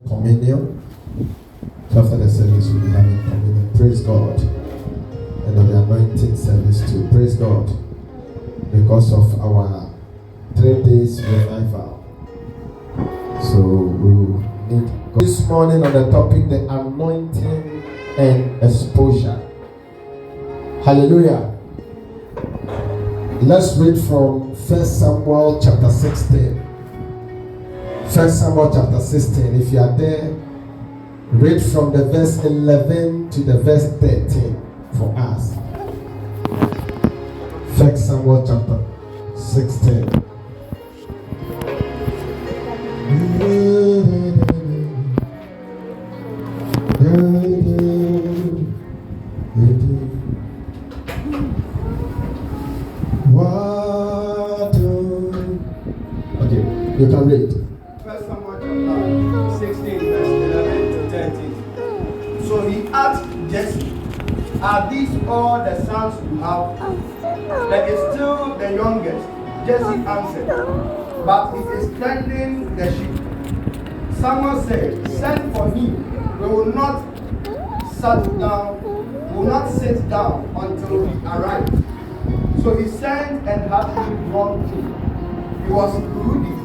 Communion. After the service, we'll be having communion. Praise God. And on the anointing service too. Praise God. Because of our 3 days revival. So we will need God. This morning on the topic, the anointing and exposure. Hallelujah. Let's read from 1 Samuel chapter 16. 1 Samuel chapter 16. If you are there, read from the verse 11 to the verse 13 for us. 1 Samuel chapter 16. Okay, you can read. 1 Samuel chapter 16, verse 11 to 13. So he asked Jesse, "Are these all the sons you have? There is still the youngest." Jesse answered, "But he is tending the sheep." Samuel said, "Send for him. We will not sit down until he arrives." So he sent and had him brought in. He was ruddy,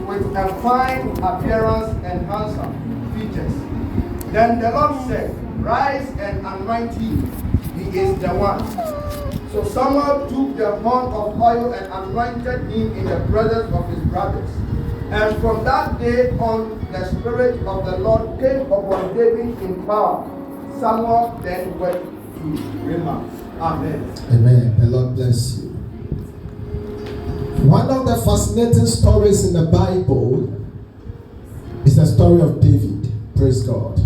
with a fine appearance and handsome features. Then the Lord said, "Rise and anoint him. He is the one." So Samuel took the horn of oil and anointed him in the presence of his brothers. And from that day on, the Spirit of the Lord came upon David in power. Samuel then went to Ramah. Amen. Amen. The Lord bless you. One of the fascinating stories in the Bible is the story of David. Praise God.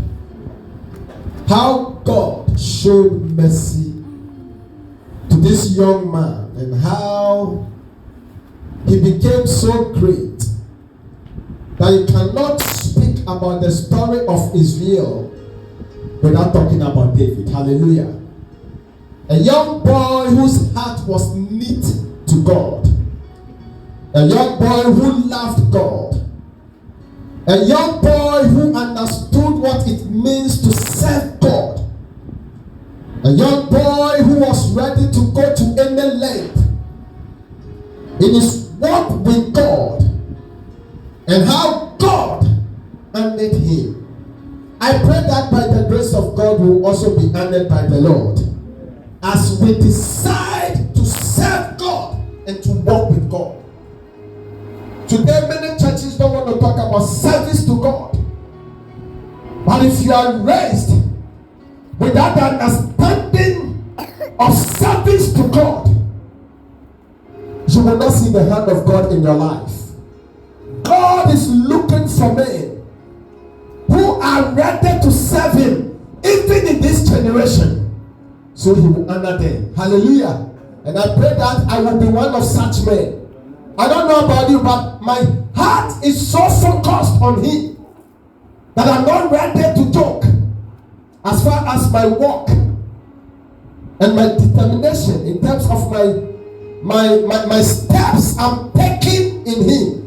How God showed mercy to this young man and how he became so great that you cannot speak about the story of Israel without talking about David. Hallelujah. A young boy whose heart was knit to God. A young boy who loved God. A young boy who understood what it means to serve God. A young boy who was ready to go to any length in his walk with God, and how God honored him. I pray that by the grace of God we will also be honored by the Lord as we decide to serve God and to walk with God. Today, many churches don't want to talk about service to God. But if you are raised without the understanding of service to God, you will not see the hand of God in your life. God is looking for men who are ready to serve Him, even in this generation. So He will honor them. Hallelujah. And I pray that I will be one of such men. I don't know about you, but my heart is so focused on Him that I'm not ready to joke as far as my walk and my determination in terms of my steps I'm taking in Him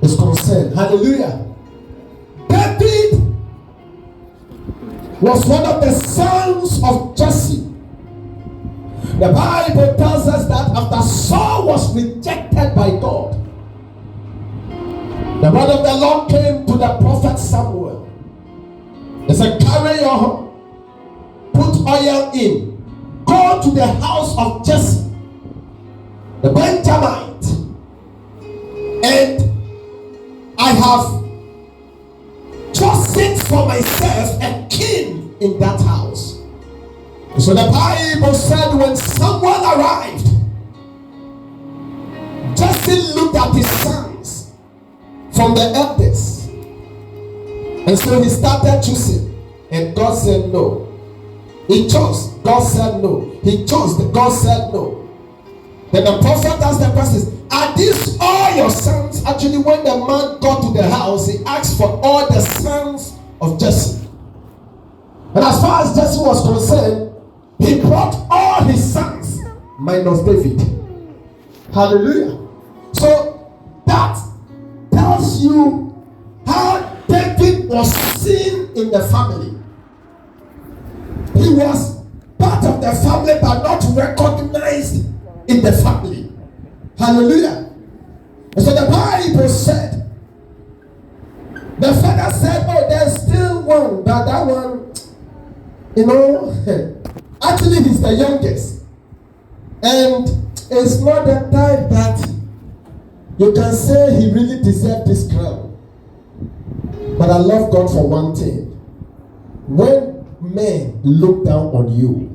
is concerned. Hallelujah. David was one of the sons of Jesse. The Bible tells us that after Saul was rejected by God, the word of the Lord came to the prophet Samuel. He said, "Carry your, put oil in, go to the house of Jesse, the Benjamite, and I have chosen for myself a king in that house." So the Bible said when Samuel arrived, Jesse looked at his sons from the eldest, and so he started choosing, and God said no. He chose, God said no. He chose, God said no. Then the prophet asked the question, "Are these all your sons?" Actually, when the man got to the house, he asked for all the sons of Jesse. And as far as Jesse was concerned, he brought all his sons minus David. Hallelujah. So that tells you how David was seen in the family. He was part of the family but not recognized in the family. Hallelujah. And so the Bible said, the father said, oh, there's still one, but that one, actually he's the youngest. And it's not the type that you can say he really deserved this crown. But I love God for one thing. When men look down on you,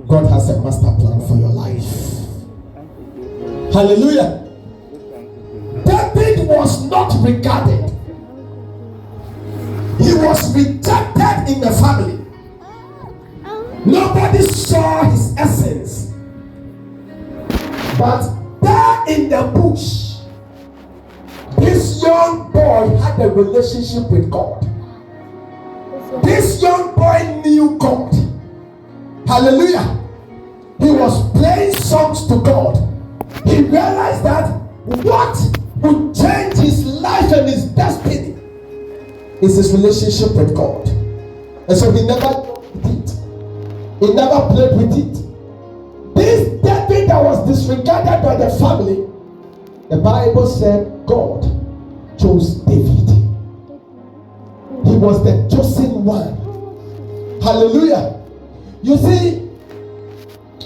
God has a master plan for your life. Hallelujah. David was not regarded. He was rejected in the family. Nobody saw his essence. But there in the bush, this young boy had a relationship with God. This young boy knew God. Hallelujah. He was playing songs to God. He realized that what would change his life and his destiny is his relationship with God. And so he never did it. He never played with it. This David that was disregarded by the family, the Bible said God chose David. He was the chosen one. Hallelujah. You see,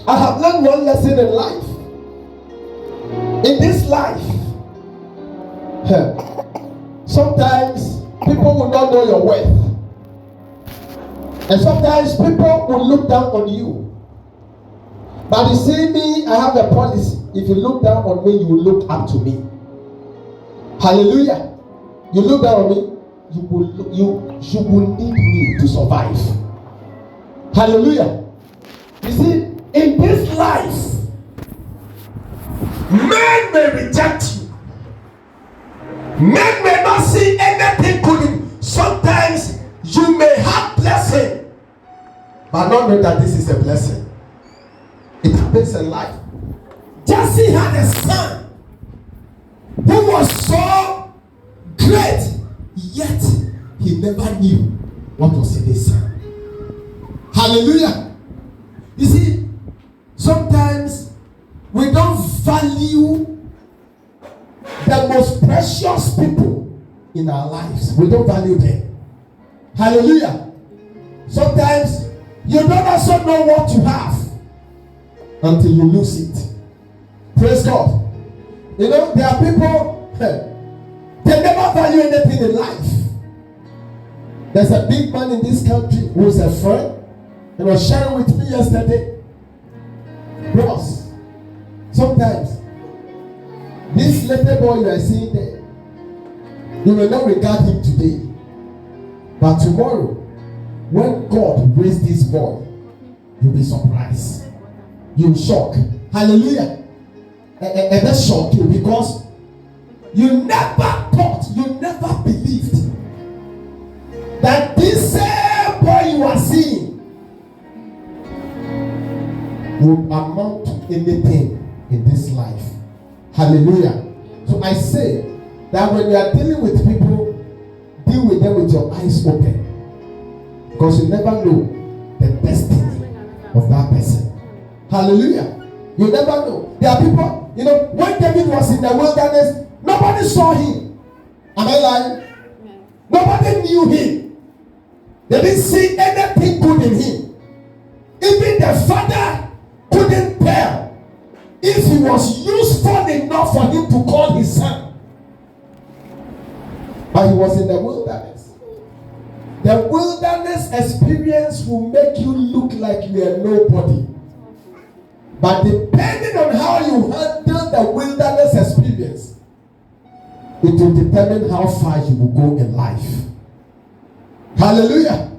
I have learned one lesson in life. In this life, sometimes people will not know your worth. And sometimes people will look down on you. But you see me, I have a policy. If you look down on me, you will look up to me. Hallelujah. You look down on me, you will need me to survive. Hallelujah. You see, in this life, men may reject you. Men may not see anything good in you. Sometimes you may have blessing, but not know that this is a blessing. It happens in life. Jesse had a son who was so great, yet he never knew what was in his son. Hallelujah. You see, sometimes we don't value the most precious people in our lives. We don't value them. Hallelujah. Sometimes you don't also know what you have until you lose it. Praise God. You know, there are people, they never value anything in life. There's a big man in this country who is a friend. He was sharing with me yesterday. Bros, sometimes this little boy you are seeing there, you will not regard him today. But tomorrow, when God raised this boy, you'll be surprised. You'll shock. Hallelujah. And that shock you because you never thought, you never believed that this same boy you are seeing would amount to anything in this life. Hallelujah. So I say that when you are dealing with people, deal with them with your eyes open, because you never know the destiny of that person. Hallelujah. You never know. There are people, you know, when David was in the wilderness, nobody saw him. Am I lying? Nobody knew him. They didn't see anything good in him. Even the father couldn't tell if he was useful enough for him to call his son. But he was in the wilderness. The wilderness experience will make you look like you are nobody. But depending on how you handle the wilderness experience, it will determine how far you will go in life. Hallelujah.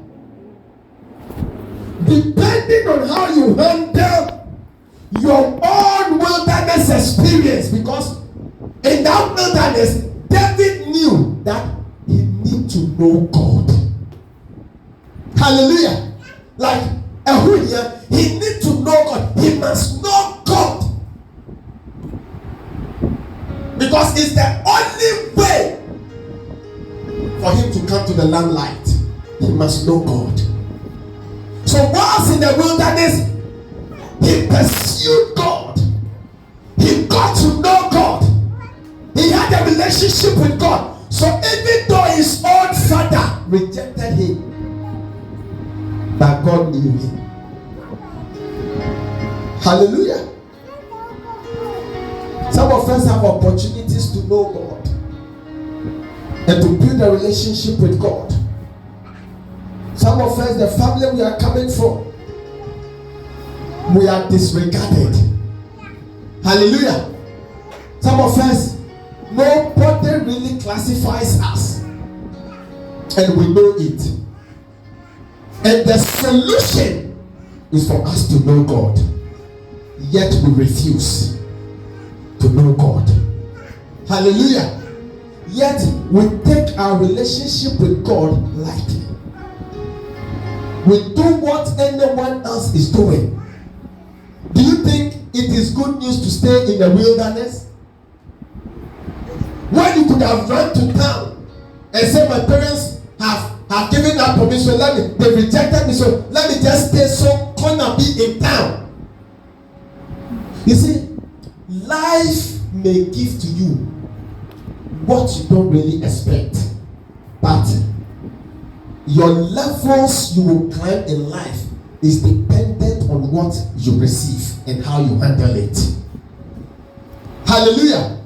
Depending on how you handle your own wilderness experience, because in that wilderness, David knew that he need to know God. Hallelujah. Like Ehud, he need to know God. He must know God. Because it's the only way for him to come to the limelight, he must know God. So whilst in the wilderness, he pursued God. He got to know God. He had a relationship with God. So even though his own father rejected him, but God knew him. Hallelujah. Some of us have opportunities to know God and to build a relationship with God. Some of us, the family we are coming from, we are disregarded. Hallelujah. Some of us, nobody really classifies us, and we know it. And the solution is for us to know God, yet we refuse to know God. Hallelujah. Yet we take our relationship with God lightly. We do what anyone else is doing. Do you think it is good news to stay in the wilderness? When you could have run to town and say, my parents have given up for me, so they rejected me, so let me just stay so gonna be in town. You see, life may give to you what you don't really expect, but your levels you will climb in life is dependent on what you receive and how you handle it. Hallelujah.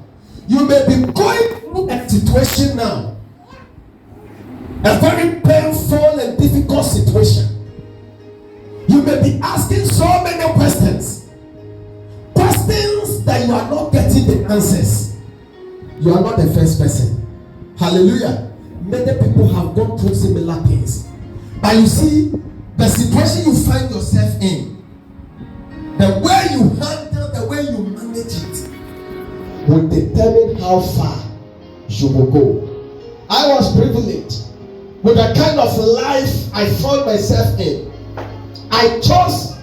You may be going through a situation now, a very painful and difficult situation. You may be asking so many questions that you are not getting the answers. You are not the first person. Hallelujah. Many people have gone through similar things, but you see, the situation you find yourself in, the way you handle, the way you manage it, will determine how far you will go. I was privileged with the kind of life I found myself in. I chose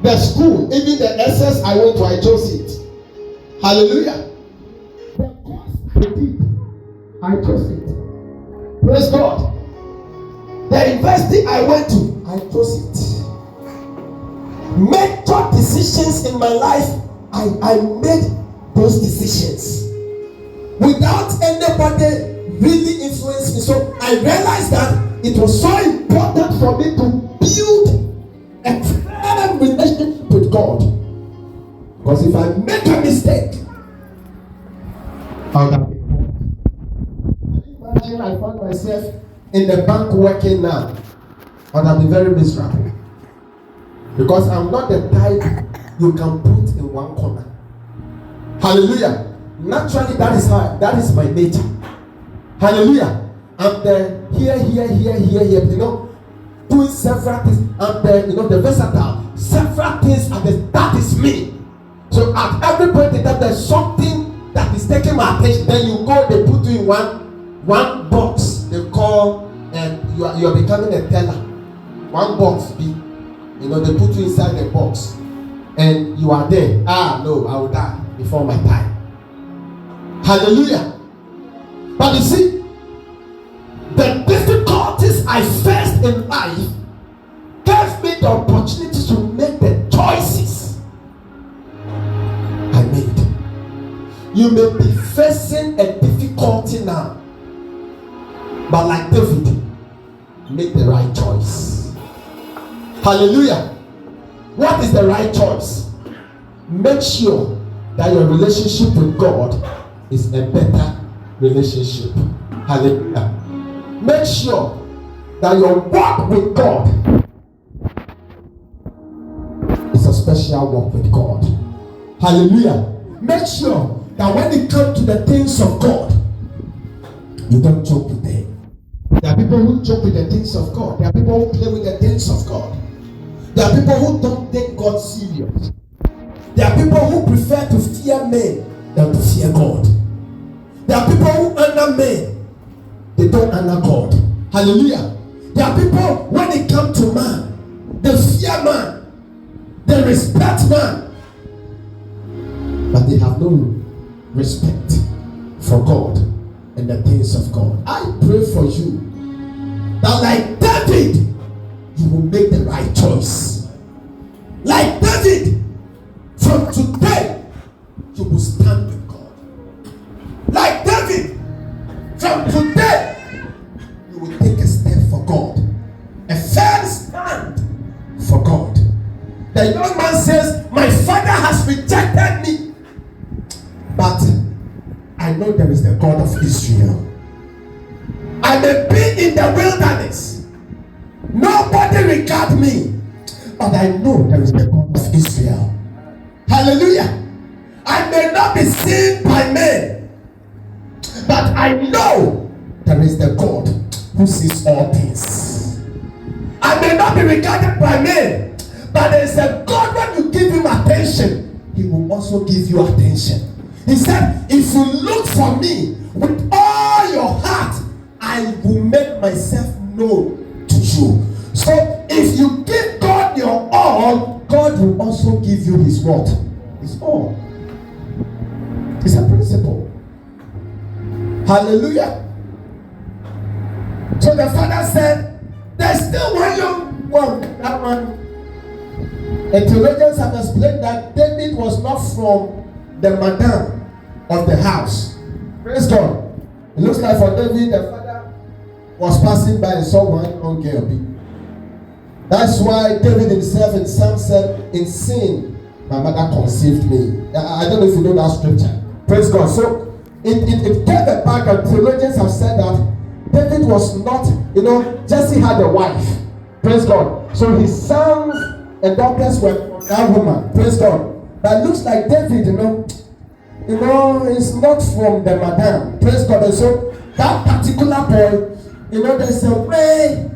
the school, even the SS I went to, I chose it. Hallelujah. The course I did, I chose it. Praise God. The university I went to, I chose it. Major decisions in my life, I made those decisions without anybody really influencing me. So I realized that it was so important for me to build a firm relationship with God. Because if I make a mistake, I would have been caught. Imagine I found myself in the bank working now. I would have been very miserable. Because I'm not the type you can put in one corner. Hallelujah. Naturally, that is my nature. Hallelujah. I'm the here, doing several things. I'm the versatile. Several things, and that is me. So at every point in time, there's something that is taking my attention. Then you go, they put you in one box. They call, and you are becoming a teller. One box be. They put you inside the box, and you are there. No, I will die before my time. Hallelujah. But you see, the difficulties I faced in life gave me the opportunity to make the choices I made. You may be facing a difficulty now, but like David, make the right choice. Hallelujah. What is the right choice? Make sure that your relationship with God is a better relationship. Hallelujah. Make sure that your walk with God is a special walk with God. Hallelujah. Make sure that when it comes to the things of God, you don't joke with them. There are people who joke with the things of God. There are people who play with the things of God. There are people who don't take God serious. There are people who prefer to fear men than to fear God. There are people who honor men, they don't honor God. Hallelujah. There are people, when it comes to man, they fear man, they respect man, but they have no respect for God and the things of God. I pray for you that, like David, you will make the right choice. Like David, from today, you will stand with God. Like David, from today, you will take a step for God. A firm stand for God. The young man says, my father has rejected me, but I know there is the God of Israel. I may be in the wilderness. Nobody regard me, but I know there is the God of Israel. Hallelujah. I may not be seen by men, but I know there is the God who sees all things. I may not be regarded by men, but there is a God. When you give him attention, he will also give you attention. He said, if you look for me with all your heart, I will make myself known to you. So if you give God your all, God will also give you his what? His all. It's a principle. Hallelujah. So the father said, there's still one young one. That one. And theologians have explained that David was not from the madam of the house. Praise God. It looks like for David, the father was passing by and saw one young girl. That's why David himself in Psalm said, in sin, my mother conceived me. I don't know if you know that scripture. Praise God. So it came back, and theologians have said that David was not, Jesse had a wife. Praise God. So his sons and daughters were from that woman. Praise God. But it looks like David, is not from the madam. Praise God. And so that particular boy, there's a way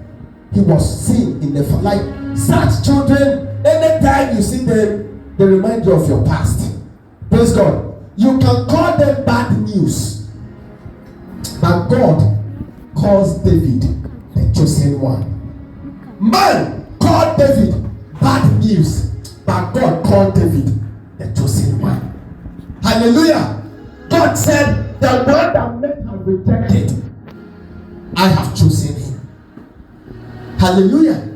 he was seen in the like such children. Anytime you see them, they remind you of your past. Praise God. You can call them bad news, but God calls David the chosen one. Man called David bad news, but God called David the chosen one. Hallelujah. God said, the one that men have rejected, I have chosen him. Hallelujah.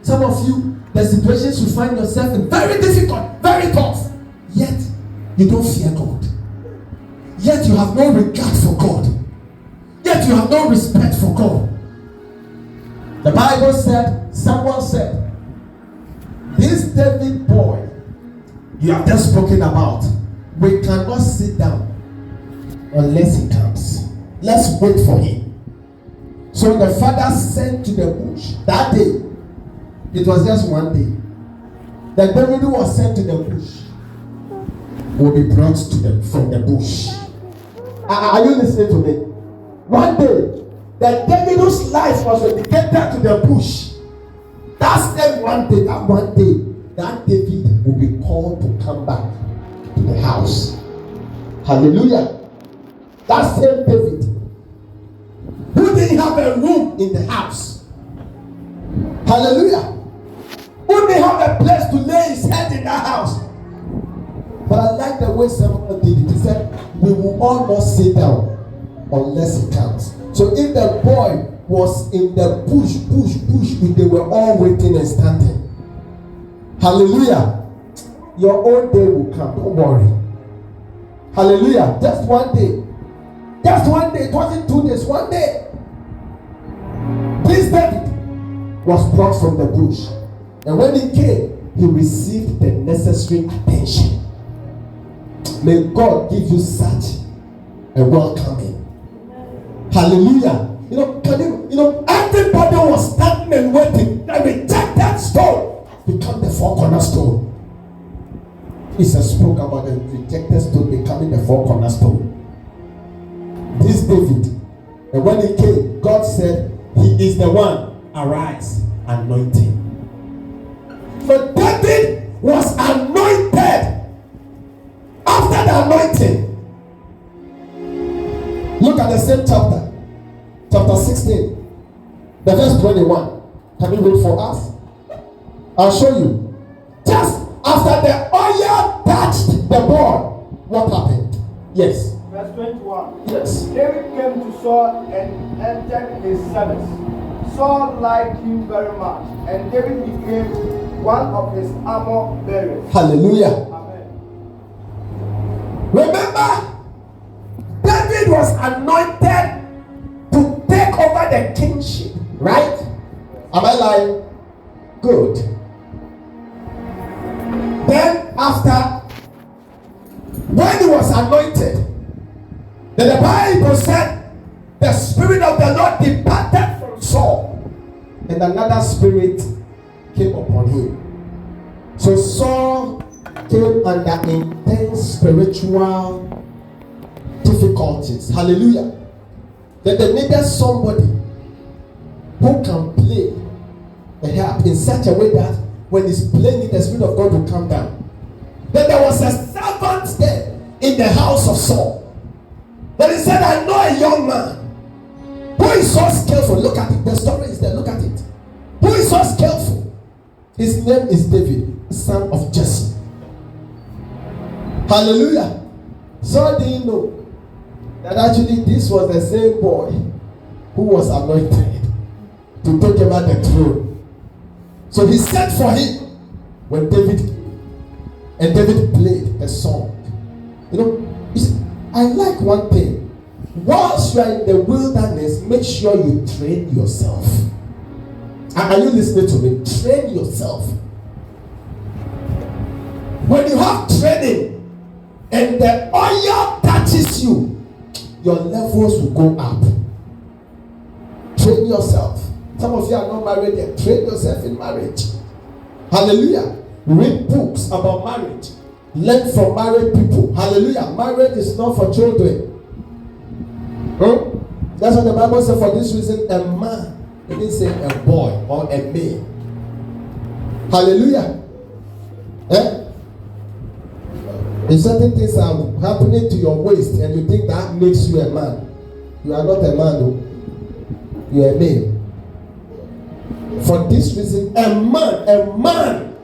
Some of you, the situations you find yourself in, very difficult, very tough, yet you don't fear God. Yet you have no regard for God. Yet you have no respect for God. The Bible said, someone said, this David boy you have just spoken about, we cannot sit down unless he comes. Let's wait for him. So the father sent to the bush that day. It was just one day. The David who was sent to the bush will be brought to them from the bush. Are you listening to me? One day, the David whose life was dedicated to the bush. That's the one day, that David will be called to come back to the house. Hallelujah. That same David who didn't have a room in the house. Hallelujah. Who didn't have a place to lay his head in that house. But I like the way someone did it. He said, we will all not sit down unless he comes. So if the boy was in the bush, they were all waiting and standing. Hallelujah. Your own day will come. Don't worry. Hallelujah. Just one day. Just one day. It wasn't 2 days. One day. This David was brought from the bush. And when he came, he received the necessary attention. May God give you such a welcoming. Hallelujah. Everybody was standing and waiting. The rejected stone become the four cornerstone. Jesus spoke about the rejected stone becoming the four cornerstone. This David, and when he came, God said, he is the one. Arise, anoint him. So David was anointed. After the anointing, look at the same chapter 16, the verse 21. Can you read for us? I'll show you. Just after the oil touched the board, what happened? Yes. Verse verse 21. Yes. David came to Saul and entered his service. Saul liked him very much, and David became one of his armor bearers. Hallelujah. Amen. Remember, David was anointed to take over the kingship, right? Am I lying? Good. Then after, when he was anointed, then the Bible said the Spirit of the Lord departed from Saul, and another spirit came upon him. So Saul came under intense spiritual difficulties. Hallelujah. Then they needed somebody who can play the harp in such a way that when he's playing it, the Spirit of God will come down. Then there was a servant there in the house of Saul. Then he said, I know a young man who is so skillful. Look at it. The story is there. Look at it. Who is so skillful? His name is David, son of Jesse. Hallelujah. So do you know that actually this was the same boy who was anointed to take over the throne? So he sent for him when David came, and David played a song. You know, I like one thing. Whilst you are in the wilderness, make sure you train yourself. Are you listening to me? Train yourself. When you have training and the oil touches you, your levels will go up. Train yourself. Some of you are not married yet. Train yourself in marriage. Hallelujah. Read books about marriage. Learn from married people. Hallelujah. Marriage is not for children. That's what the Bible said. For this reason, a man, it didn't say a boy or a male. Hallelujah. If certain things are happening to your waist and you think that makes you a man, you are not a man, no. You are a male. For this reason, a man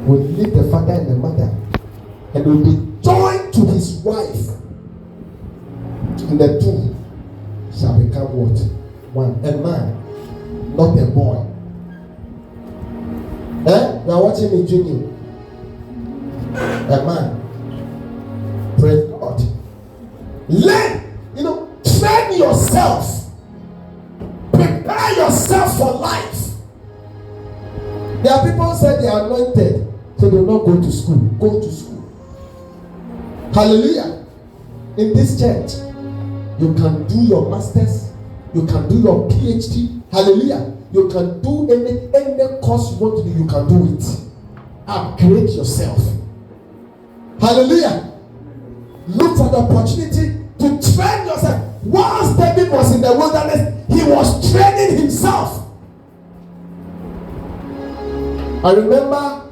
will leave the father and the mother and will be joined to his wife, and the two shall become what? One. A man, not a boy. You are watching me, Junior. A man. Praise God. Learn, train yourself. Prepare yourself for life. There are people who say they are anointed, so they will not go to school. Go to school. Hallelujah. In this church, you can do your masters, you can do your PhD. Hallelujah. You can do any course you want to do, you can do it. Upgrade yourself. Hallelujah. Look for the opportunity to train yourself. Whilst David was in the wilderness, he was training himself. I remember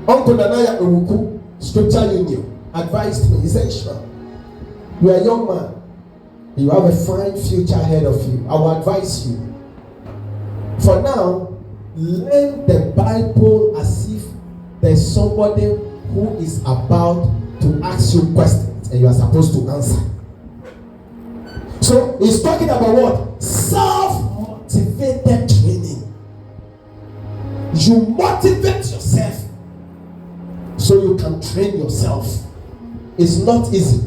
Uncle Nanaya Ewuku, Scripture Union, advised me. He said, "Sure, you are a young man. You have a fine future ahead of you. I will advise you. For now, learn the Bible as if there's somebody who is about to ask you questions and you are supposed to answer." So he's talking about what? Self-motivated training. You motivate yourself so you can train yourself. It's not easy.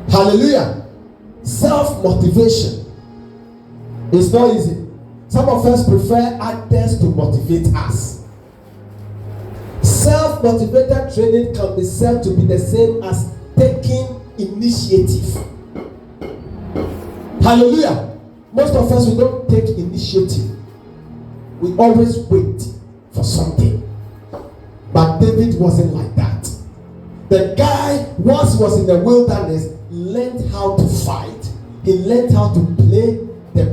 Hallelujah. Self-motivation is not easy. Some of us prefer others to motivate us. Self-motivated training can be said to be the same as taking initiative. Hallelujah. Most of us, we don't take initiative. We always wait for something. But David wasn't like that. The guy, once he was in the wilderness, learned how to fight. He learned how to play the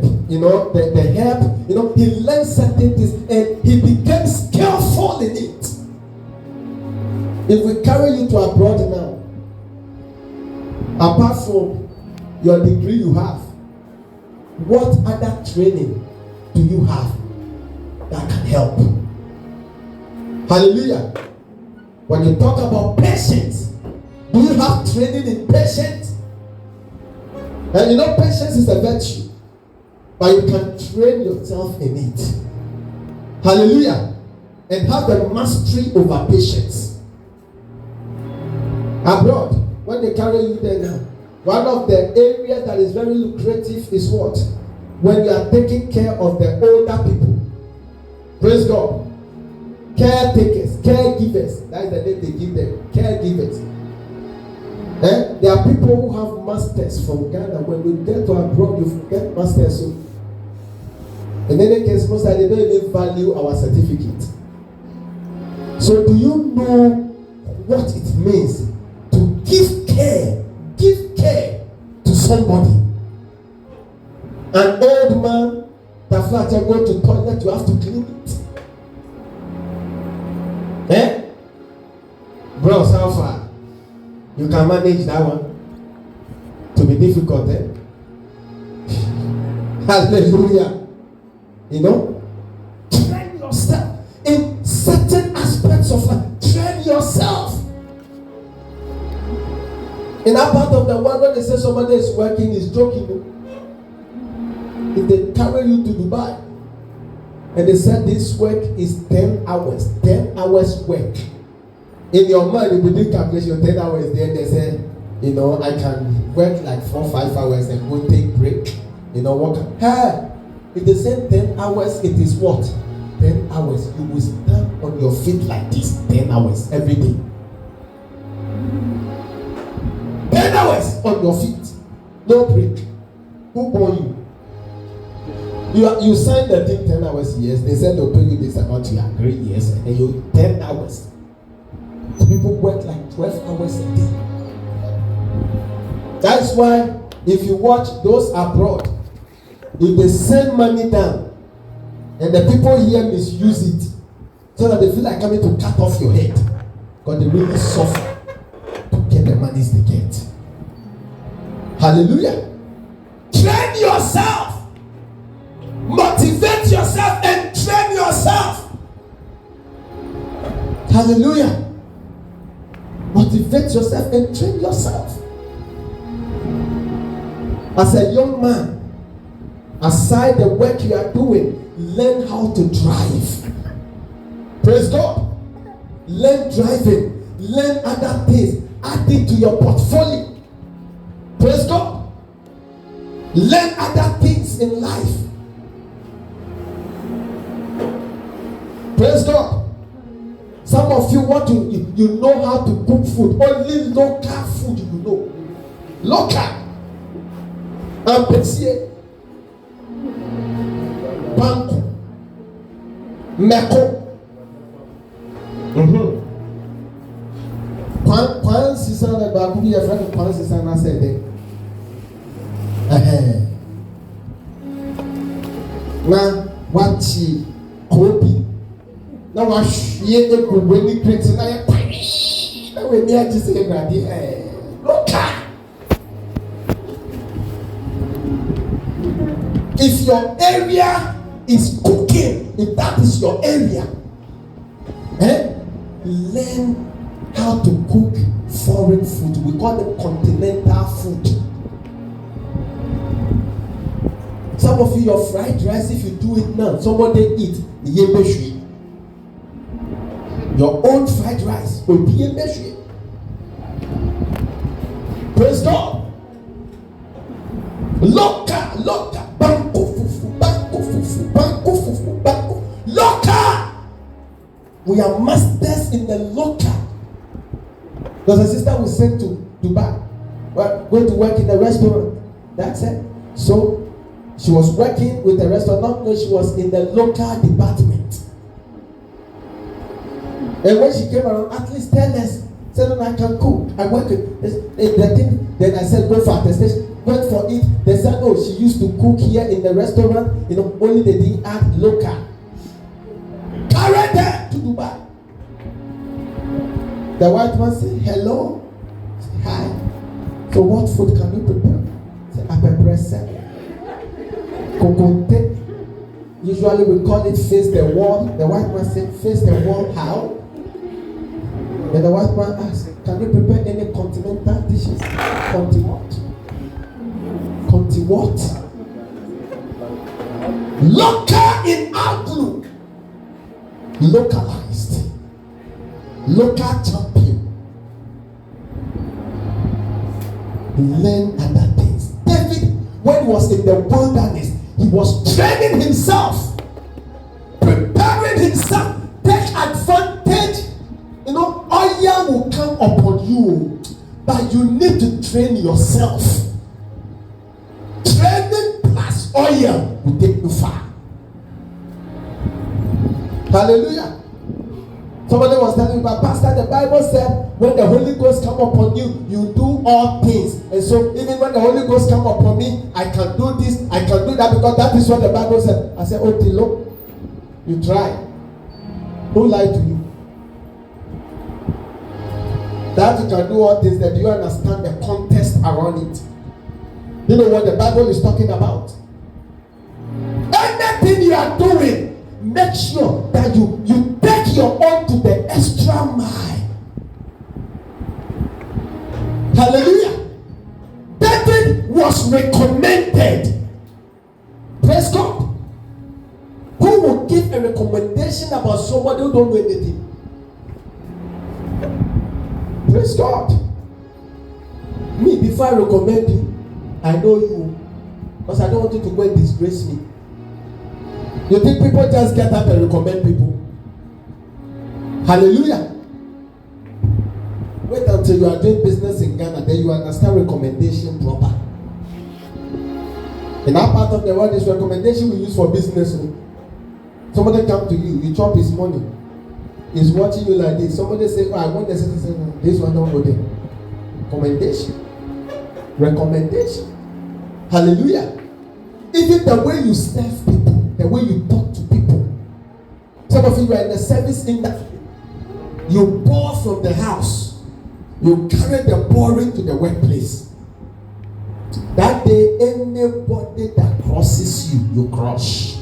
harp. He learned certain things and he became skillful in it. If we carry you to abroad now, apart from your degree you have, what other training do you have that can help? Hallelujah. When you talk about patience, Do you have training in patience? And you know, patience is a virtue, but you can train yourself in it. Hallelujah. And have the mastery over patience. Abroad, when they carry you there now, one of the areas that is very lucrative is what? When you are taking care of the older people. Praise God. Caretakers, caregivers. That is the name they give them. Caregivers. There are people who have masters from Ghana. When you get to abroad, you get masters. So in any case, most of them don't even value our certificate. So do you know what it means to give care to somebody? An old man that flat you go to toilet, you have to clean it. Bros, how far? You can manage that one to be difficult, Hallelujah. You know, train yourself in certain aspects of life. Train yourself. In that part of the world, when they say somebody is working, is joking. If they carry you to Dubai and they said this work is 10 hours work, in your mind you will do calculation 10 hours, then they say, you know, I can work like 4-5 hours and go take break, you know, work. If they say 10 hours, it is what? 10 hours. You will stand on your feet like this 10 hours every day. 10 hours on your feet, no break. Who born you? You signed the thing 10 hours, yes. They said they'll pay you this amount, you agree, yes. And you 10 hours. People work like 12 hours a day. That's why if you watch those abroad, if they send money down and the people here misuse it so that they feel like coming to cut off your head, because they really suffer to get the monies they get. Hallelujah. Train yourself. Motivate yourself and train yourself. Hallelujah. Motivate yourself and train yourself. As a young man, aside the work you are doing, learn how to drive. Praise God. Learn driving. Learn other things. Add it to your portfolio. Praise God. Learn other things in life. Praise God. Some of you want to, you know how to cook food. Only local food you know. Local. Ampesier. Banco. Meko. Kwan sisan na ba ku ya friend kwan sisan na say dey. Na wachi kobi. Na wa hwie egugwe ni kreti na ya pai. Na we ni aji say gradi loka. If your area is cooking, if that is your area, learn how to cook foreign food. We call it continental food. Some of you, your fried rice, if you do it now, somebody eat your own fried rice will be a measure. Praise God. Loka, banko fufu, banko. Loka. We are masters in the loka. There's a sister we sent to Dubai, going to work in a restaurant. That's it. So she was working with the restaurant. No, she was in the local department. And when she came around, at least tell us, said, no, I can cook. I work with the thing. Then I said, go for attestation. Went for it. They said, oh, she used to cook here in the restaurant. You know, only they didn't add local. Carry them to Dubai. The white man said, hello. Said, hi. So what food can you prepare? Said, apepresa. Kokote. Usually we call it face the wall. The white man said, face the wall, how? And the white man asked, Can you prepare any continental dishes? Conti what? Conti what? Local in outlook. Localized. Local champion. Learn other things. David, when he was in the wilderness, he was training himself, preparing himself. Take advantage. You know, oil will come upon you, but you need to train yourself. Training plus oil will take you far. Hallelujah. Somebody was telling me, but Pastor, the Bible said when the Holy Ghost come upon you, you do all things. And so even when the Holy Ghost come upon me, I can do this, I can do that, because that is what the Bible said. I said, oh Tilo, you try. Who lied to you? That you can do all things, that you understand the context around it. You know what the Bible is talking about? Anything you are doing, make sure that you take your own to the extra mile. Hallelujah. David was recommended. Praise God. Who will give a recommendation about somebody who don't know anything? Praise God. Me, before I recommend you, I know you, because I don't want you to go and disgrace me. You think people just get up and recommend people? Hallelujah. Wait until you are doing business in Ghana, then you understand recommendation proper. In our part of the world, this recommendation we use for business. Somebody come to you, you chop his money. He's watching you like this. Somebody say, oh, I want the citizen. This one don't go there. Recommendation. Recommendation. Hallelujah. Even the way you serve people, the way you talk to people. Some of you are in the service industry. You pour from the house. You carry the pouring to the workplace. That day, anybody that crosses you, you crush.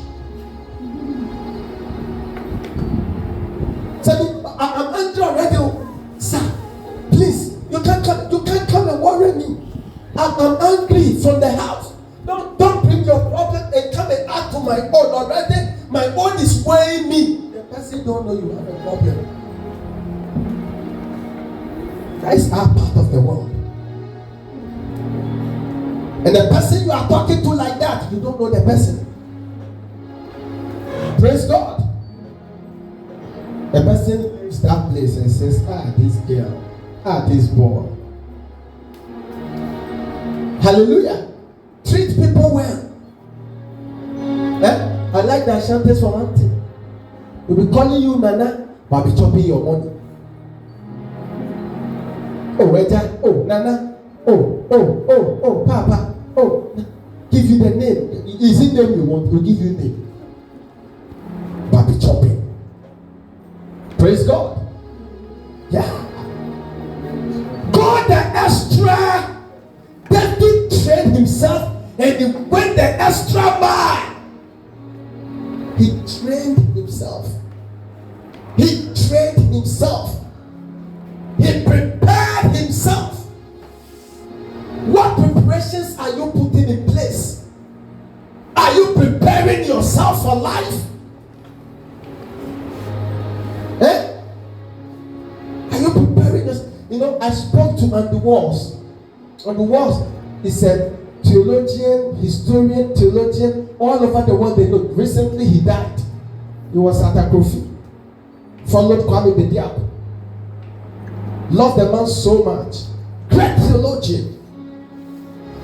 So I'm angry already. Sir, please, you can't come and worry me. I'm angry from the house. Don't bring your problem and come and add to my own already. My own is weighing me. The person don't know you have a problem. That is our part of the world. And the person you are talking to like that, you don't know the person. Praise God. The person leaves that place and says, this girl, this boy. Hallelujah. Treat people well. I like the Ashantis from Auntie. We'll be calling you Nana, but I'll be chopping your money. Oh, Reja. Oh, Nana. Oh, Papa. Oh, give you the name. Is it name you want? We'll give you name. But I'll be chopping. Praise God. Yeah. God the extra. David trained himself and he went the extra mile. He trained himself. He trained himself. He prepared himself. What preparations are you putting in place? Are you preparing yourself for life? Are you preparing yourself? You know, I spoke to Andy Walls. On the walls, he said, theologian, historian, theologian, all over the world they know. Recently he died. He was at Akrofi. Followed Kwame Bediako. Loved the man so much. Great theologian.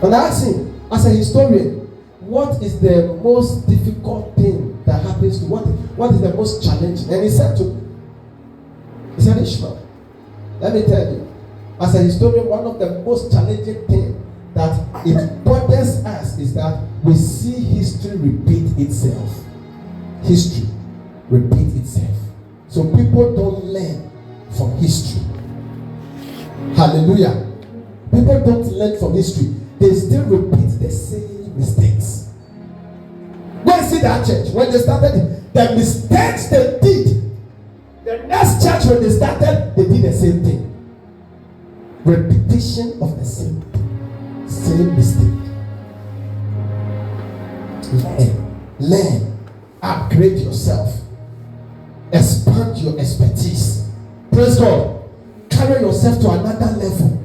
And I asked him, as a historian, what is the most difficult thing that happens to what is the most challenging? And he said to me, he said, Ishmael, let me tell you, as a historian, one of the most challenging things that it bothers us is that we see history repeat itself. History repeat itself. So people don't learn from history. Hallelujah. People don't learn from history. They still repeat the same mistakes. Go and see that church. When they started, the mistakes they did, the next church when they started, they did the same thing. Repetition of the same mistake. Learn, upgrade yourself, expand your expertise. Praise God. Carry yourself to another level.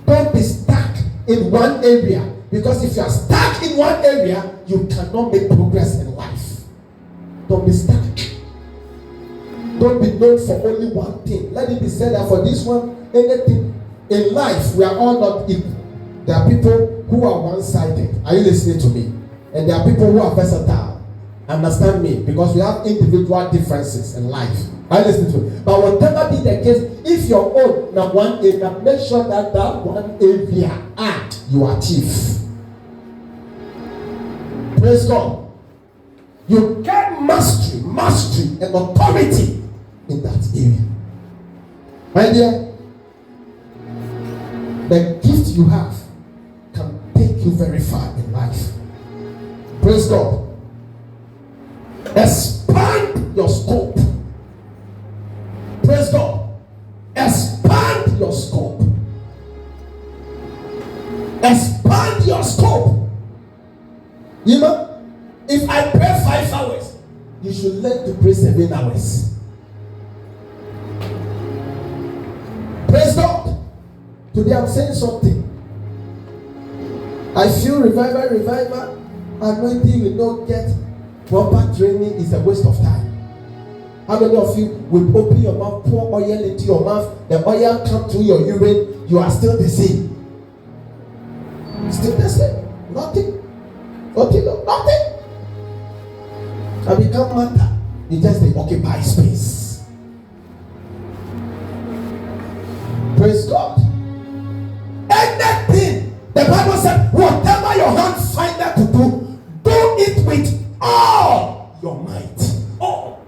Don't be stuck in one area, because if you are stuck in one area, you cannot make progress in life. Don't be stuck. Don't be known for only one thing. Let it be said that for this one, anything in life, we are all not equal. There are people who are one-sided. Are you listening to me? And there are people who are versatile. Understand me? Because we have individual differences in life. Are you listening to me? But whatever be the case, if you're own now one area, make sure that one area you achieve. Praise God. You get mastery and authority in that area. My dear, the gift you have can take you very far in life. Praise God. Expand your scope. Praise God. Expand your scope. Expand your scope. You know, if I pray 5 hours, you should learn to pray 7 hours. Praise God. Today I'm saying something. I feel revival, anointing will not get proper training is a waste of time. How many of you will open your mouth, pour oil into your mouth, the oil come through your urine, you are still the same? Still the same. Nothing. I become matter. You just occupy space. Praise God. Anything, the Bible said, whatever your hand findeth to do, do it with all your might. All.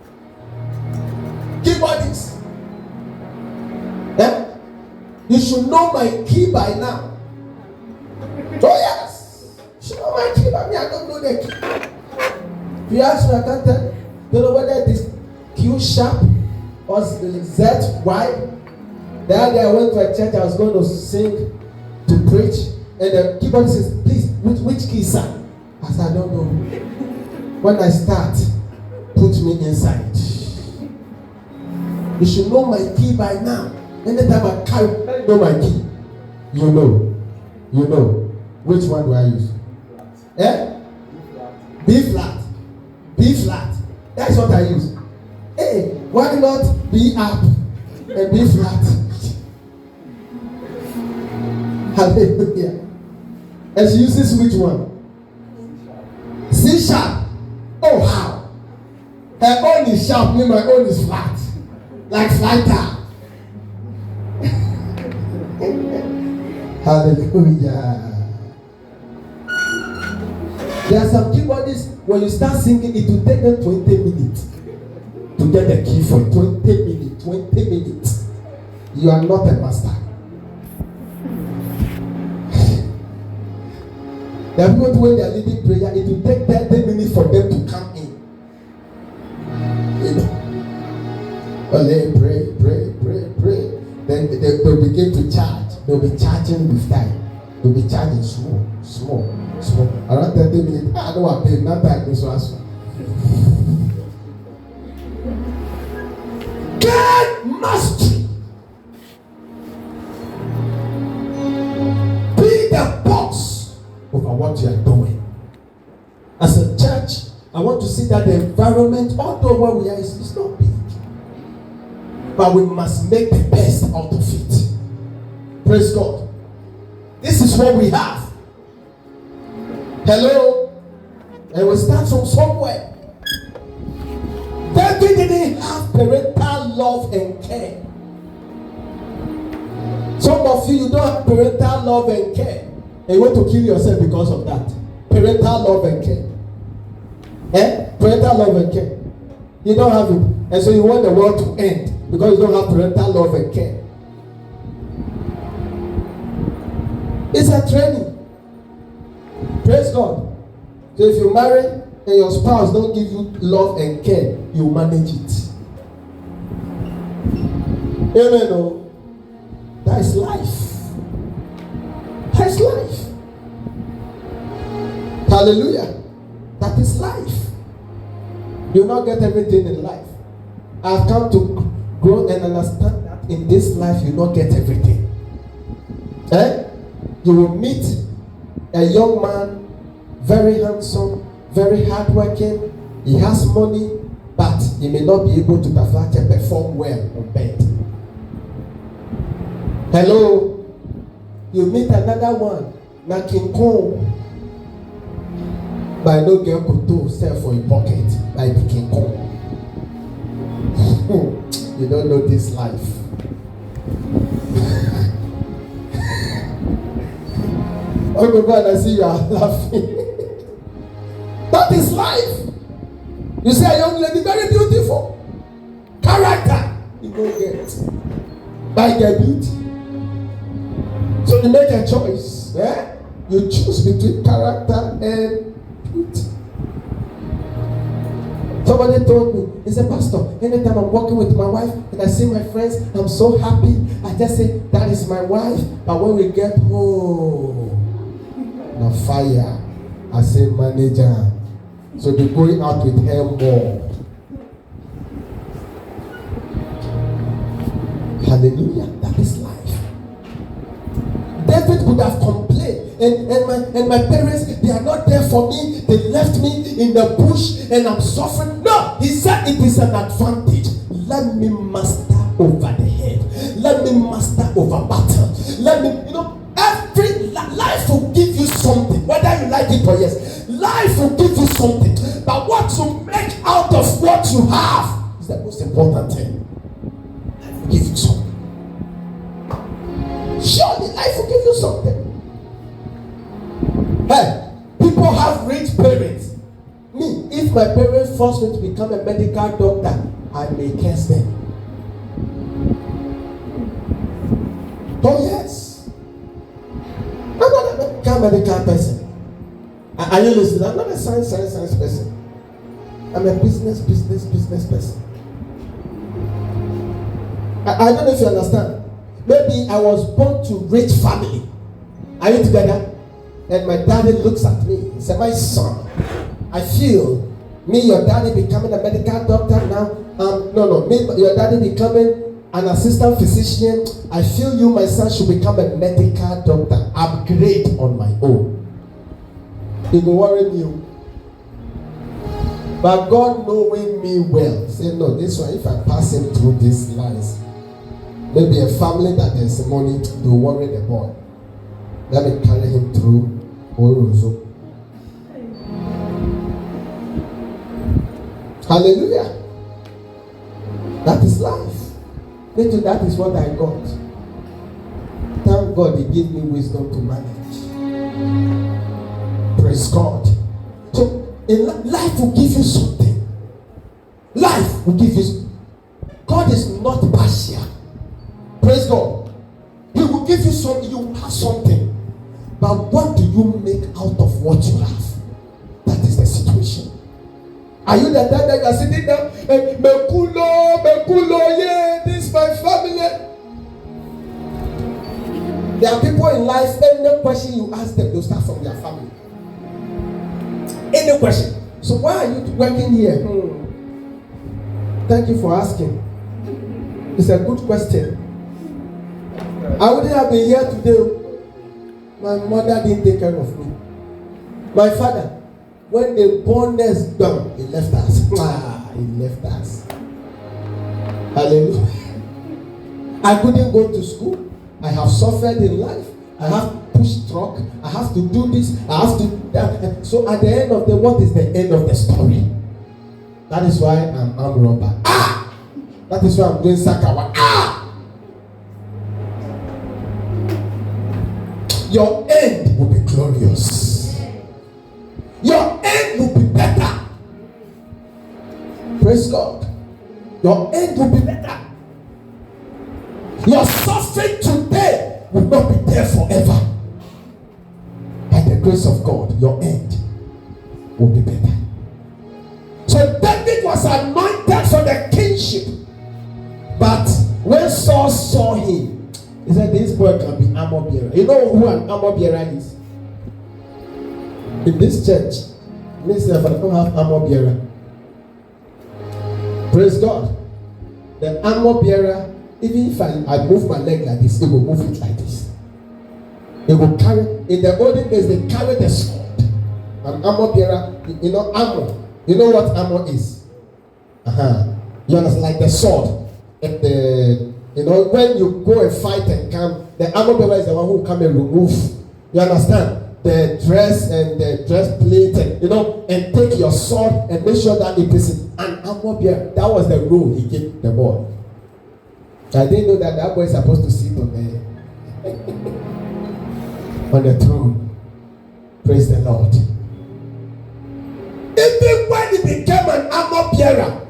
Keep on this. Yeah? You should know my key by now. Oh yes. You should know my key by me. I don't know the key. If you ask me, I can't tell. Don't know whether it is Q sharp or Z, Y. The other day I went to a church, I was going to sing, to preach, and the keyboard says, please, which key, sir? I said, I don't know. When I start, put me inside. You should know my key by now. Anytime I carry, know my key. You know. Which one do I use? B flat. B flat. That's what I use. Hey, why not B up and B flat? Hallelujah. And she uses which one? C sharp. Oh, how? Her own is sharp, me, my own is flat. Like flighter. Hallelujah. There are some keyboards, when you start singing, it will take them 20 minutes to get the key for 20 minutes. You are not a master. There are people when they are leading prayer, it will take 30 minutes for them to come in. You know. Well, they pray. Then they'll begin to charge. They'll be charging with time. They'll be charging small. Around 30 minutes. I know I pay. Not that this was. Get mastery. Be the boss over what you are doing. As a church, I want to see that the environment, although where we are, is not big. But we must make the best out of it. Praise God. This is what we have. Hello? And we start from somewhere. David didn't have parental love and care. Some of you don't have parental love and care. And you want to kill yourself because of that. Parental love and care. Parental love and care. You don't have it. And so you want the world to end because you don't have parental love and care. It's a training. Praise God. So if you marry and your spouse don't give you love and care, you manage it. Amen. Oh, that is life. life. Hallelujah. That is life. You will not get everything in life. I've come to grow and understand that in this life you will not get everything. You will meet a young man, very handsome, very hardworking. He has money, but he may not be able to perform well on bed. Hello, you meet another one, na King Kong, but no girl could do sell for a pocket like King Kong. You don't know this life. Oh my God, I see you are laughing. That is life. You see a young lady, very beautiful. Character, you don't get. By their beauty. So you make a choice. You choose between character and beauty. Somebody told me, he said, Pastor, anytime I'm walking with my wife and I see my friends, I'm so happy. I just say, that is my wife. But when we get home, na fire. I say, manager. So they're going out with her more. Hallelujah. That is life. David could have complained. And my parents, they are not there for me. They left me in the bush and I'm suffering. No, he said it is an advantage. Let me master over the head. Let me master over battle. Let me, every life will give you something, whether you like it or yes. Life will give you something, but what you make out of what you have is the most important thing. Life will give you something. Surely life will give you something. Hey, people have rich parents. Me, if my parents force me to become a medical doctor, I may curse them. Oh yes. I'm not a medical person. Are you listening? I'm not a science person. I'm a business person. I don't know if you understand. Maybe I was born to rich family. Are you together? And my daddy looks at me. He said, my son, I feel me, your daddy becoming a medical doctor now. Your daddy becoming an assistant physician. I feel you, my son, should become a medical doctor. Upgrade on my own. He will worry me. But God knowing me well, say no, this one, if I pass him through these lines, maybe a family that there's money, they will worry the boy. Let me carry him through Orozo. Hallelujah. That is life. That is what I got. Thank God he gave me wisdom to manage. Praise God. So life will give you something. Life will give you. God is not partial. Praise God. He will give you something. You have something. But what do you make out of what you have? That is the situation. Are you the dad that you are sitting down? Mekulo, yeah, this is my family. There are people in life, any question you ask them, they'll start from their family. Any question. So why are you working here? Thank you for asking. It's a good question. I wouldn't have been here today. My mother didn't take care of me. My father, when they born us down, he left us. He left us. Hallelujah. I couldn't go to school. I have suffered in life. I have pushed truck. I have to do this. I have to do that. So at the end of the, what is the end of the story? That is why I'm armed robber. That is why I'm doing Sakawa. Your end will be glorious. Your end will be better. Praise God. Your end will be better. Your suffering today will not be there forever. By the grace of God, your end will be better. So David was anointed for the kingship. But when Saul saw him, He said, this boy can be armor bearer. You know who an armor bearer is? In this church, myself, I don't have armor bearer. Praise God. The armor bearer, even if I move my leg like this, it will move it like this. It will carry. In the olden days, they carry the sword. An armor bearer, you know, armor. You know what armor is? You understand, like the sword. And the, you know, when you go and fight and come, the armor bearer is the one who come and remove. You understand? The dress and the dress plate, and you know, and take your sword and make sure that it is an armor bearer. That was the rule he gave the boy. I didn't know that boy is supposed to sit on the throne. Praise the Lord. Even when he became an armor bearer,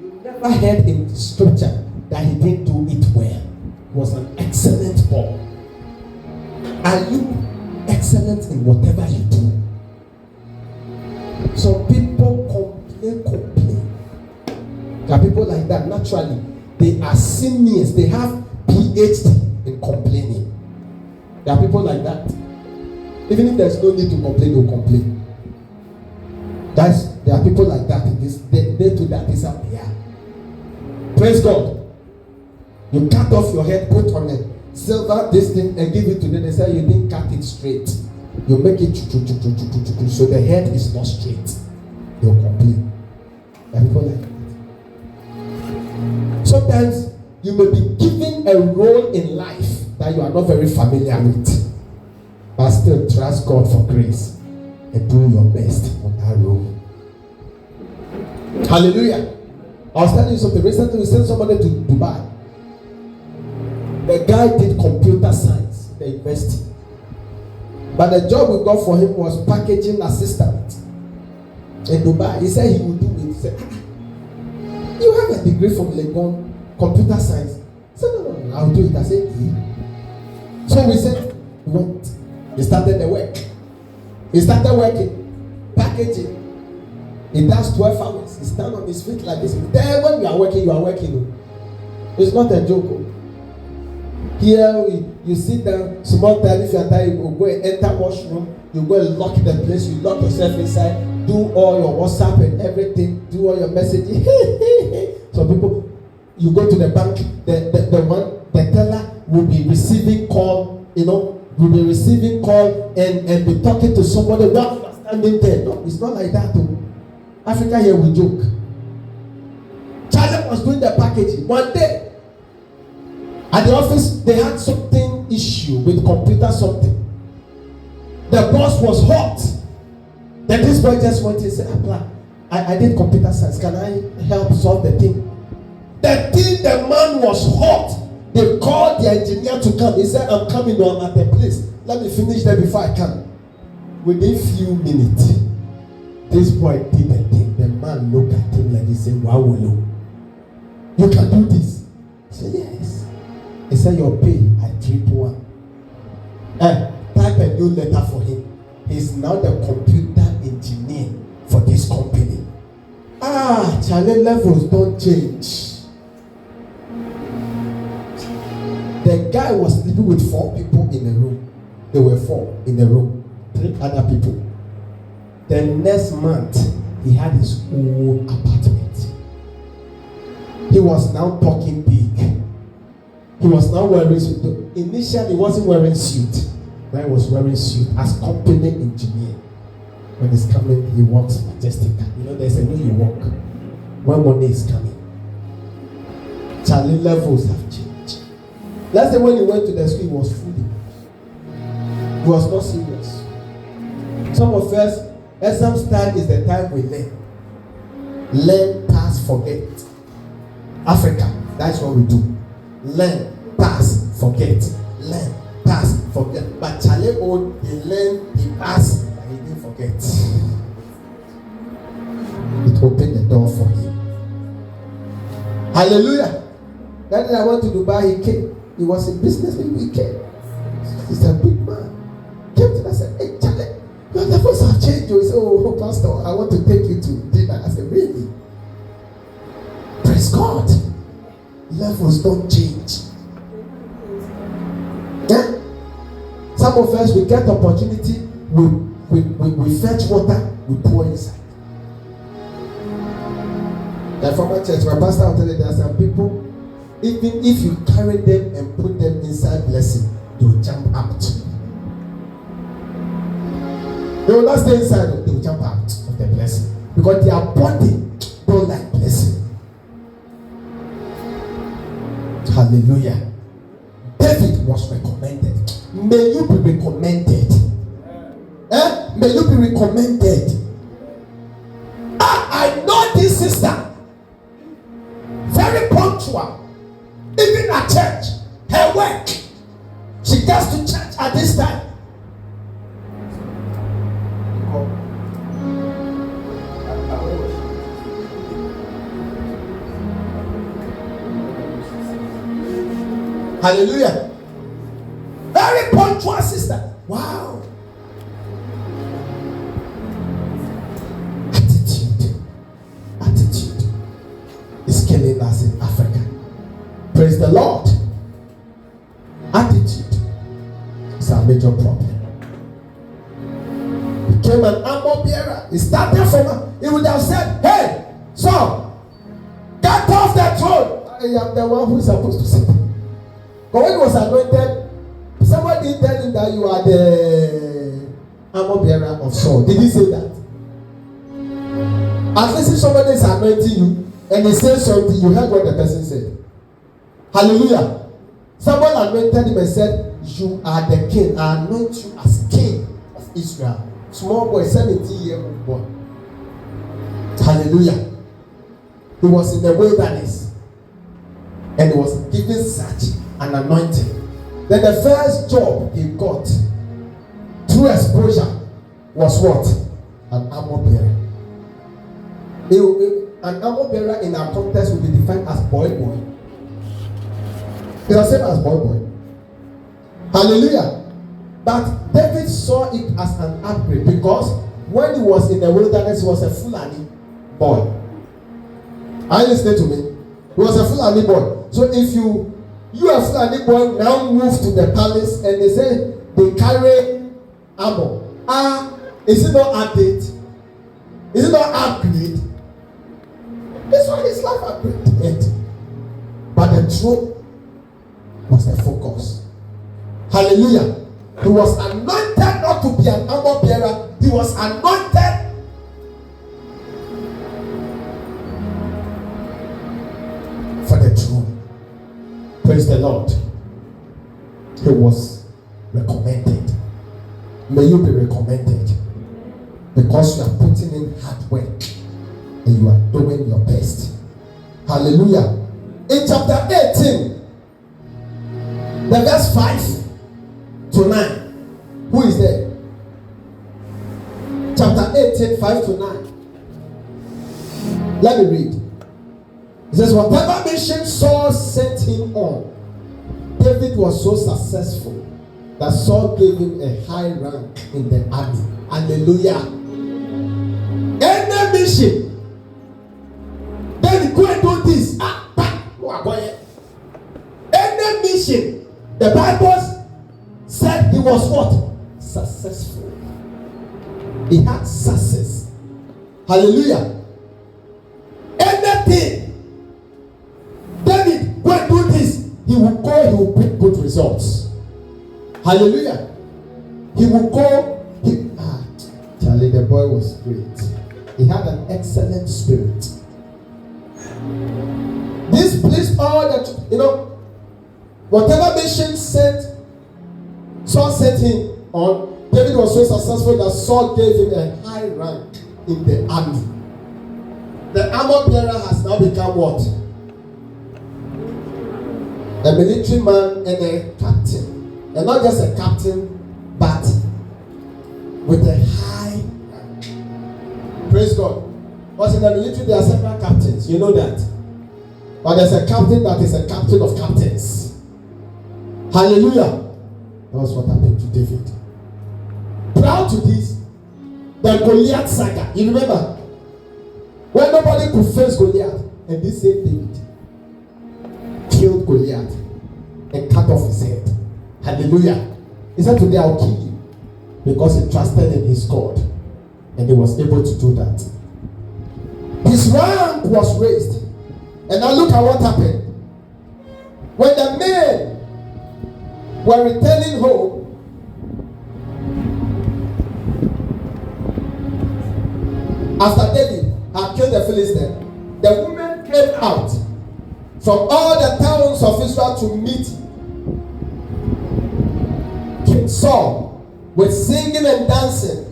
you never heard in scripture that he didn't do it well. He was an excellent boy. Are you excellent in whatever you do? Some people complain. There are people like that. Naturally, they are seniors. They have PhD in complaining. There are people like that. Even if there's no need to complain, they'll complain. There are people like that in this. They do that. This up here. Praise God. You cut off your head, put on a silver this thing, and give it to them. They say you didn't cut it straight. You make it so the head is not straight. They'll complain. There are people like that. Sometimes you may be given a role in life that you are not very familiar with, but still trust God for grace and do your best on that role. Hallelujah. I was telling you something. Recently we sent somebody to Dubai. The guy did computer science in the university, but the job we got for him was packaging assistant in Dubai. He said he would do it. He said, you have a degree from Legon, computer science. I said, no, I'll do it. I said, yeah. So we said, we went. He started the work. He started working, packaging. He does 12 hours. He stands on his feet like this. There, when you are working. It's not a joke. Here, you sit down, small time. If you are tired, you go and enter washroom. You go and lock the place. You lock yourself inside. Do all your WhatsApp and everything. Do all your messaging. So people, you go to the bank. The teller will be receiving call. You know, will be receiving call and be talking to somebody while you are standing there. No, it's not like that. Too. Africa here we joke. Charlie was doing the packaging one day. At the office, they had something issue with computer something. The boss was hot. Then this boy just went and said, I did computer science. Can I help solve the thing? The man was hot. They called the engineer to come. He said, I'm coming on at the place. Let me finish there before I come. Within few minutes, this boy did the thing. The man looked at him like he said, wow, you can do this. He said, yes. He said, your pay at 3:1. Type a new letter for him. He's now the computer engineer for this company. Challenge levels don't change. The guy was living with 4 people in a room. There were 4 in a room. 3 other people. The next month, he had his own apartment. He was now talking big. He was now wearing suit. Initially, he wasn't wearing suit. But he was wearing suit as company engineer. When he's coming, he walks majestic. You know, there's a way you walk when money is coming. Charlie levels have changed. Last time when he went to the school, he was fooling. He was not serious. Some of us, exam time is the time we learn. Learn, pass, forget. Africa, that's what we do. Learn, pass, forget. Learn, pass, forget. But Charlie old, he learned, he passed, but he didn't forget. It opened the door for him. Hallelujah. That day I went to Dubai, he came. He was in business, he came. He's a big man. Came to me and said, hey Charlie, your levels have changed. He said, oh pastor, I want to take you to dinner. I said, really? Praise God. Levels don't change. Some of us, we get opportunity, we fetch water, we pour inside. Like from my church, my pastor will tell you there are some people, even if you carry them and put them inside blessing, they will jump out. They will not stay inside, they will jump out of the blessing. Because their body don't like blessing. Hallelujah. David was recommended. May you be recommended. May you be recommended. I know this sister. Very punctual. Even at church. Her work. She gets to church at this time. Hallelujah. Very punctual sister. Wow. Attitude is killing us in Africa. Praise the Lord. Attitude is a major problem. Became an armor bearer. He started from he would have said, hey, son, get off the throne. I am the one who is supposed to sit. But when he was anointed, somebody didn't tell him that you are the armor bearer of Saul. Did he say that? At least if somebody is anointing you and he says something, you heard what the person said. Hallelujah. Someone anointed him and said, you are the king. I anoint you as king of Israel. Small boy, 17-year-old boy. Hallelujah. He was in the wilderness and he was given such an anointing. Then the first job he got through exposure was what? An armor bearer. An armor bearer in our context will be defined as boy. It's the same as boy. Hallelujah. But David saw it as an upgrade because when he was in the wilderness, he was a Fulani boy. Are you listening to me? He was a Fulani boy. So if you a Fulani boy now move to the palace and they say they carry armor. Is it not update? Is it not upgrade? This one is life upgrade. But the truth was the focus. Hallelujah. He was anointed not to be an armor bearer. He was anointed for the truth. Praise the Lord. He was recommended. May you be recommended because you are putting in hard work and you are doing your best. Hallelujah. In chapter 18, the verse 5 to 9. Who is there? Chapter 18, 5 to 9. Let me read. It says, whatever mission Saul sent him on, David was so successful that Saul gave him a high rank in the army. Hallelujah. Any mission, David, go and do this. Any mission, the Bible said he was what? Successful. He had success. Hallelujah. Anything David, go and do this. He will go, he will bring good results. Hallelujah. He will go. Charlie, the boy was great. He had an excellent spirit. This pleased all that, whatever mission Saul sent him on, David was so successful that Saul gave him a high rank in the army. The armor bearer has now become what? A military man and a captain. And not just a captain, but with a high rank. Praise God. Because in the military there are several captains. You know that. But there's a captain that is a captain of captains. Hallelujah. That was what happened to David. Proud to this, the Goliath saga. You remember? When nobody could face Goliath, and this same David killed Goliath and cut off his head. Hallelujah. He said, today I'll kill you. Because he trusted in his God. And he was able to do that. His rank was raised. And now look at what happened. When the men were returning home, after David had killed the Philistine, the women came out from all the towns of Israel to meet King Saul with singing and dancing,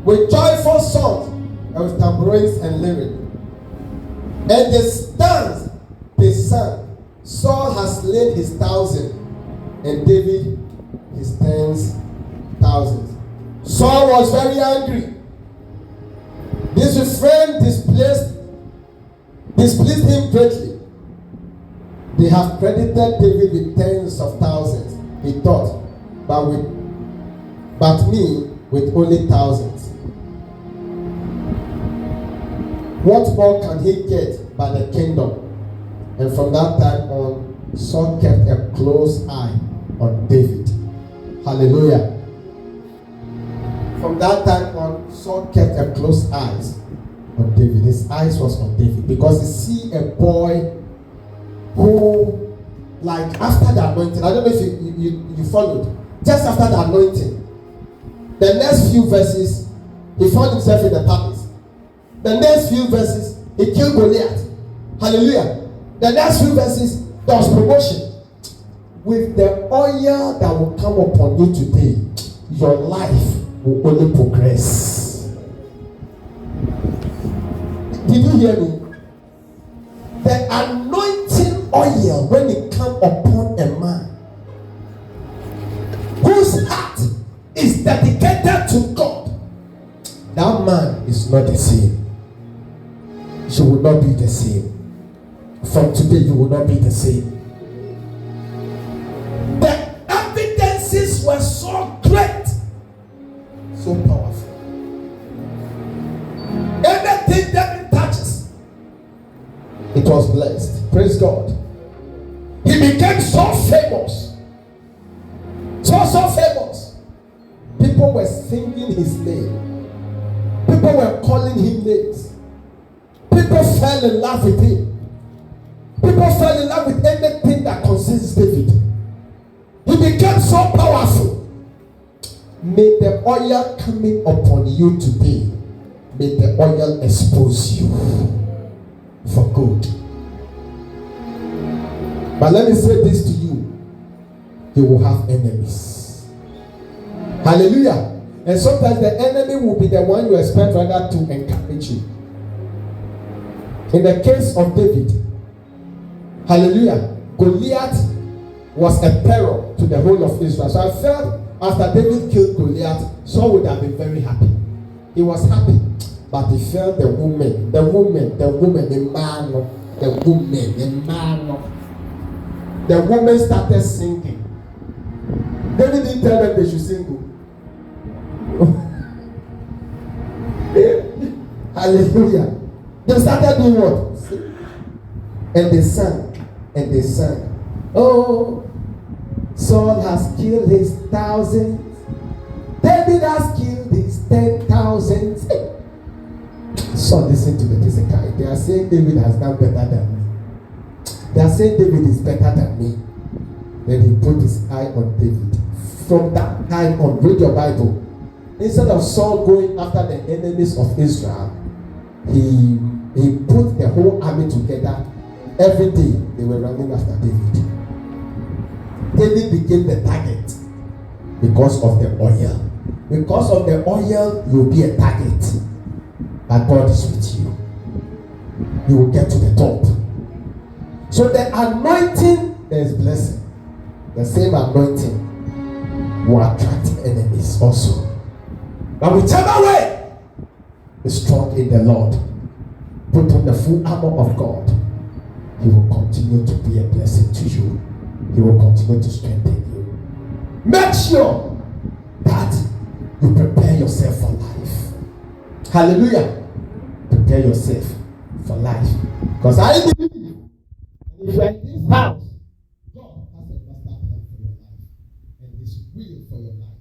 with joyful songs, and with tambourines and lyre. And they danced, they sang, Saul has slain his 1,000, and David his 10,000. Saul was very angry. This refrain displeased him greatly. They have credited David with tens of thousands, he thought, but me with only thousands. What more can he get by the kingdom? And from that time on, Saul kept a close eye on David. Hallelujah. From that time on, Saul kept a close eyes on David. His eyes was on David because he see a boy who, like after the anointing, I don't know if you followed, just after the anointing, the next few verses, he found himself in the palace. The next few verses, he killed Goliath. Hallelujah. The next few verses, there was promotion. With the oil that will come upon you today, your life will only progress. Did you hear me? The anointing oil, when it comes upon a man whose heart is dedicated to God, that man is not the same. You will not be the same. From today, you will not be the same. The evidences were so great, so powerful. Everything David touches, it was blessed. Praise God. He became so famous. So famous. People were singing his name. People were calling him names. People fell in love with him. People fell in love with anything that concerns David. He became so powerful. May the oil coming upon you today, may the oil expose you for good. But let me say this to you. You will have enemies. Hallelujah. And sometimes the enemy will be the one you expect rather to encourage you. In the case of David, hallelujah, Goliath was a terror to the whole of Israel. So I felt after David killed Goliath, Saul would have been very happy. He was happy. But he felt the woman, the man. The woman started singing. David didn't tell them they should sing. Hallelujah. They started doing what? And they sang. Oh, Saul has killed his 1,000. David has killed his 10,000. So listen to the Hezekiah. They are saying David has done better than me. They are saying David is better than me. Then he put his eye on David. From that time on, read your Bible. Instead of Saul going after the enemies of Israel, he put the whole army together. Every day they were running after David. David became the target because of the oil. Because of the oil, you'll be a target. But God is with you. You will get to the top. So the anointing, there is blessing. The same anointing will attract enemies also. But whichever way, be strong in the Lord. Put on the full armor of God. He will continue to be a blessing to you. He will continue to strengthen you. Make sure that you prepare yourself for life. Hallelujah. Prepare yourself for life. Because I believe if you are in this house, God has a master plan for your life. And His will for your life.